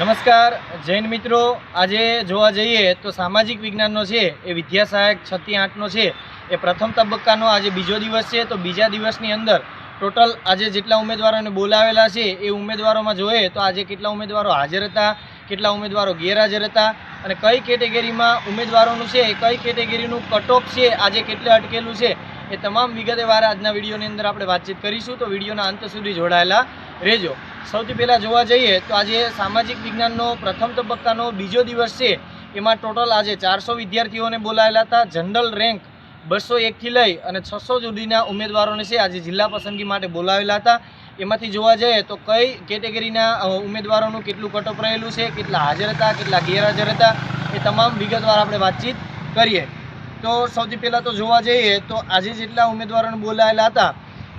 નમસ્કાર જૈન મિત્રો, આજે જોવા જઈએ તો સામાજિક વિજ્ઞાનનો છે એ વિદ્યા સહાયક 6 થી 8નો છે એ પ્રથમ તબક્કાનો આજે બીજો દિવસ છે। તો બીજા દિવસની અંદર ટોટલ આજે જેટલા ઉમેદવારોને બોલાવેલા છે એ ઉમેદવારોમાં જોઈએ તો આજે કેટલા ઉમેદવારો હાજર હતા, કેટલા ઉમેદવારો ગેરહાજર હતા અને કઈ કેટેગરીમાં ઉમેદવારોનું છે કઈ કેટેગરીનું કટ ઓફ છે આજે કેટલે અટકેલું છે એ તમામ વિગતવાર આજના વિડીયોની અંદર આપણે વાતચીત કરીશું। તો વિડીયોના અંત સુધી જોડાયેલા રહેજો। સૌથી પહેલાં જોવા જઈએ તો આજે સામાજિક વિજ્ઞાનનો પ્રથમ તબક્કાનો બીજો દિવસ છે, એમાં ટોટલ આજે 400 વિદ્યાર્થીઓને બોલાયેલા હતા। જનરલ રેન્ક 201 થી લઈ અને 600 સુધીના ઉમેદવારોને છે આજે જિલ્લા પસંદગી માટે બોલાવેલા હતા। એમાંથી જોવા જઈએ તો કઈ કેટેગરીના ઉમેદવારોનું કેટલું કટ ઓફ રહેલું છે, કેટલા હાજર હતા, કેટલા ગેરહાજર હતા, એ તમામ વિગતવાર આપણે વાતચીત કરીએ। તો સૌથી પહેલાં તો જોવા જઈએ તો આજે જેટલા ઉમેદવારોને બોલાયેલા હતા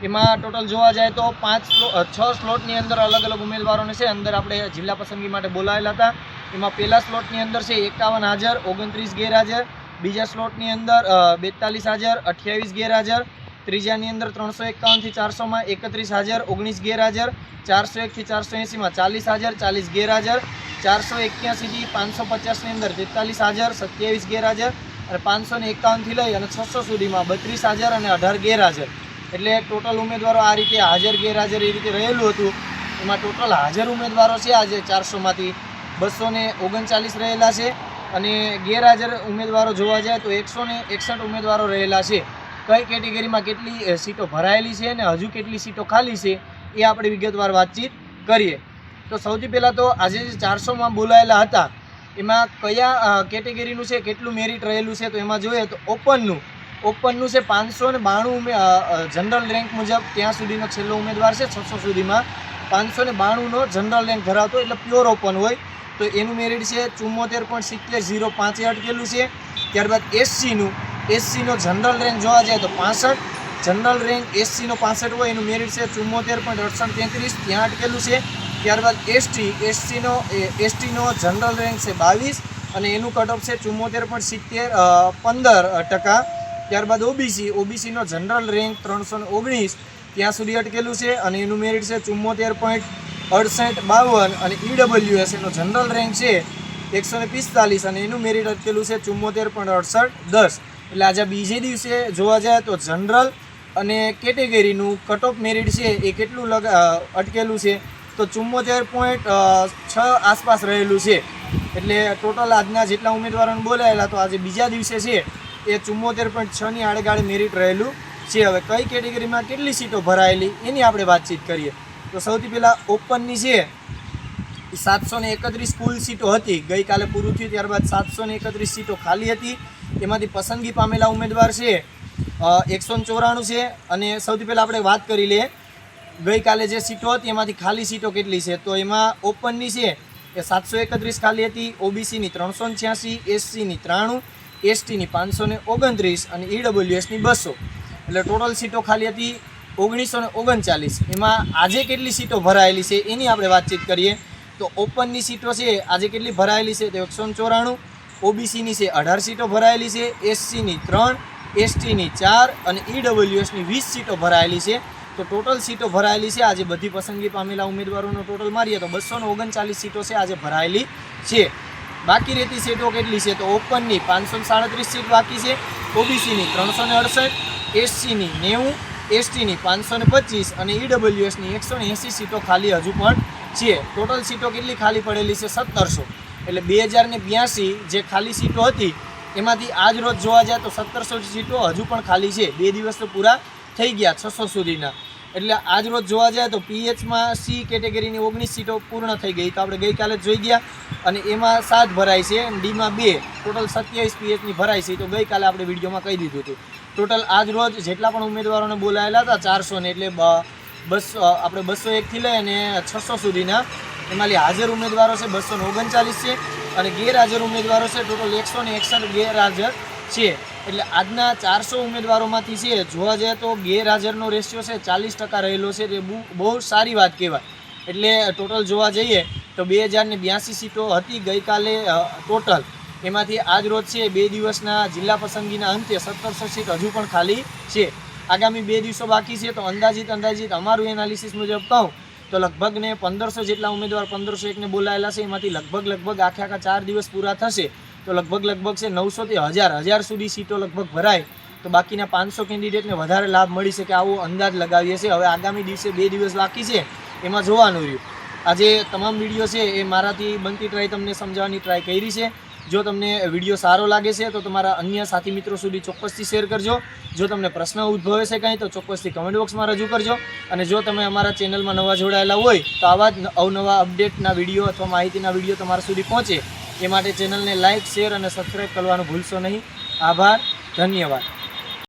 એમાં ટોટલ જોવા જાય તો 6 સ્લોટની અંદર અલગ અલગ ઉમેદવારોને છે અંદર આપણે જિલ્લા પસંદગી માટે બોલાવેલા હતા। એમાં પહેલા સ્લોટની અંદર છે 51 હાજર, 29 ગેરહાજર, બીજા સ્લોટની અંદર 42 હાજર, 28 ગેરહાજર, ત્રીજાની અંદર 351 થી 400માં 31 હાજર, 19 ગેરહાજર, 401 થી 480માં 40 હાજર, 40 ગેરહાજર, 481 થી 550ની અંદર 43 હાજર, 27 ગેરહાજર અને 551 થી લઈ અને 600 સુધીમાં 32 હાજર અને 18 ગેરહાજર। એટલે ટોટલ ઉમેદવારો આ રીતે હાજર ગેરહાજર એ રીતે રહેલું હતું। એમાં ટોટલ હાજર ઉમેદવારો છે આજે 400માંથી 239 રહેલા છે અને ગેરહાજર ઉમેદવારો જોવા જાય તો 161 ઉમેદવારો રહેલા છે। કઈ કેટેગરીમાં કેટલી સીટો ભરાયેલી છે અને હજુ કેટલી સીટો ખાલી છે એ આપણે વિગતવાર વાતચીત કરીએ। તો સૌથી પહેલાં તો આજે જે 400માં બોલાયેલા હતા એમાં કયા કેટેગરીનું છે કેટલું મેરિટ રહેલું છે તો એમાં જોઈએ તો ઓપનનું છે 592 જનરલ રેન્ક મુજબ ત્યાં સુધીનો છેલ્લો ઉમેદવાર છે 600 સુધીમાં 592નો જનરલ રેન્ક ધરાવતો એટલે પ્યોર ઓપન હોય તો એનું મેરિટ છે 74.7005 અટકેલું છે। ત્યારબાદ એસસીનો જનરલ રેન્ક જોવા જાય તો 65, જનરલ રેન્ક એસસીનો 65 હોય એનું મેરિટ છે 74.6833 ત્યાં અટકેલું છે। ત્યારબાદ એસટીનો જનરલ રેન્ક છે 22 અને એનું કટ ઓફ છે 74.7015%। ત્યારબાદ ઓબીસીનો જનરલ રેન્ક 319 ત્યાં સુધી અટકેલું છે અને એનું મેરિટ છે 74.6852 અને ઈડબ્લ્યુએસ એનો જનરલ રેન્ક છે 145 અને એનું મેરિટ અટકેલું છે 74.6810। એટલે આજે બીજે દિવસે જોવા જાય તો જનરલ અને કેટેગરીનું કટ ઓફ મેરિટ છે એ કેટલું અટકેલું છે તો 74.6 આસપાસ રહેલું છે। એટલે ટોટલ આજના જેટલા ઉમેદવારોને બોલાયેલા તો આજે બીજા દિવસે છે એ 74.6ની આડેગાળે મેરિટ રહેલું છે। હવે કઈ કેટેગરીમાં કેટલી સીટો ભરાયેલી એની આપણે વાતચીત કરીએ તો સૌથી પહેલાં ઓપનની છે 731 કુલ સીટો હતી, ગઈકાલે પૂરું થયું ત્યારબાદ 731 સીટો ખાલી હતી। એમાંથી પસંદગી પામેલા ઉમેદવાર છે 194 છે અને સૌથી પહેલાં આપણે વાત કરી લઈએ ગઈકાલે જે સીટો હતી એમાંથી ખાલી સીટો કેટલી છે તો એમાં ઓપનની છે એ 731 ખાલી હતી, ઓબીસીની 386, એસસીની 93, એસટીની 529 અને ઈડબ્લ્યુએસની 200 એટલે ટોટલ સીટો ખાલી હતી 1939। એમાં આજે કેટલી સીટો ભરાયેલી છે એની આપણે વાતચીત કરીએ તો ઓપનની સીટો છે આજે કેટલી ભરાયેલી છે તો 194, ઓબીસીની છે 18 સીટો ભરાયેલી છે, એસસીની 3, એસટીની 4 અને ઈડબ્લ્યુએસની 20 સીટો ભરાયેલી છે। તો ટોટલ સીટો ભરાયેલી છે આજે બધી પસંદગી પામેલા ઉમેદવારોનો ટોટલ મારીએ તો 239 સીટો છે આજે ભરાયેલી છે। બાકી રહેતી સીટો કેટલી છે તો ઓપનની 537 સીટ બાકી છે, ઓબીસીની 368, એસસીની 90, એસટીની 525 અને ઈડબ્લ્યુએસની 180 સીટો ખાલી હજુ પણ છે। ટોટલ સીટો કેટલી ખાલી પડેલી છે 1700 એટલે 2082 જે ખાલી સીટો હતી એમાંથી આજ રોજ જોવા જાય તો 1700 સીટો હજુ પણ ખાલી છે। 2 દિવસ તો પૂરા થઈ ગયા 600 સુધીના એટલે આજ રોજ જોવા જાય તો પીએચમાં સી કેટેગરીની 19 સીટો પૂર્ણ થઈ ગઈ તો આપણે ગઈકાલે જોઈ ગયા અને એમાં 7 ભરાય છે અને ડીમાં 2 ટોટલ 27 પીએચની ભરાય છે તો ગઈકાલે આપણે વિડીયોમાં કહી દીધું હતું। ટોટલ આજ રોજ જેટલા પણ ઉમેદવારોને બોલાયેલા હતા 400 ને એટલે આપણે 201 થી લઈ અને 600 સુધીના એમાંથી હાજર ઉમેદવારો છે 239 છે અને ગેરહાજર ઉમેદવારો છે ટોટલ 161 ગેરહાજર છે। એટલે આજના 400 ઉમેદવારોમાંથી છે જોવા જાય તો ગેરહાજરનો રેશિયો છે 40% રહેલો છે, તે બહુ સારી વાત કહેવાય। એટલે ટોટલ જોવા જઈએ તો 2082 સીટો હતી ગઈકાલે ટોટલ, એમાંથી આજ રોજ છે 2 દિવસના જિલ્લા પસંદગીના અંતે 1700 સીટ હજુ પણ ખાલી છે। આગામી 2 દિવસો બાકી છે તો અંદાજિત અમારું એનાલિસિસ મુજબ કહું તો લગભગ ને 1500 જેટલા ઉમેદવાર 1501ને બોલાયેલા છે. એમાંથી લગભગ આખા 4 દિવસ પૂરા થશે તો લગભગ છે 900 થી 1000 સુધી સીટો લગભગ ભરાય. તો બાકીના 500 કેન્ડિડેટને વધારે લાભ મળી શકે આવો અંદાજ લગાવીએ છીએ. હવે આગામી દિવસે 2 દિવસ બાકી છે, એમાં જોવાનું રહ્યું. આજે તમામ વિડીયો છે એ મારાથી બનતી ટ્રાય તમને સમજાવવાની ટ્રાય કરી છે. જો તમને વિડીયો સારો લાગે છે તો તમારા અન્ય સાથી મિત્રો સુધી ચોક્કસથી શેર કરજો. જો તમને પ્રશ્ન ઉદ્ભવે છે કંઈ તો ચોક્કસથી કમેન્ટ બોક્સમાં રજૂ કરજો. અને જો તમે અમારા ચેનલમાં નવા જોડાયેલા હોય તો આવા જ અવનવા અપડેટના વિડીયો અથવા માહિતીના વિડીયો તમારા સુધી પહોંચે એ માટે ચેનલને લાઇક, શેર અને સબસ્ક્રાઈબ કરવાનું ભૂલશો નહીં. આભાર, ધન્યવાદ.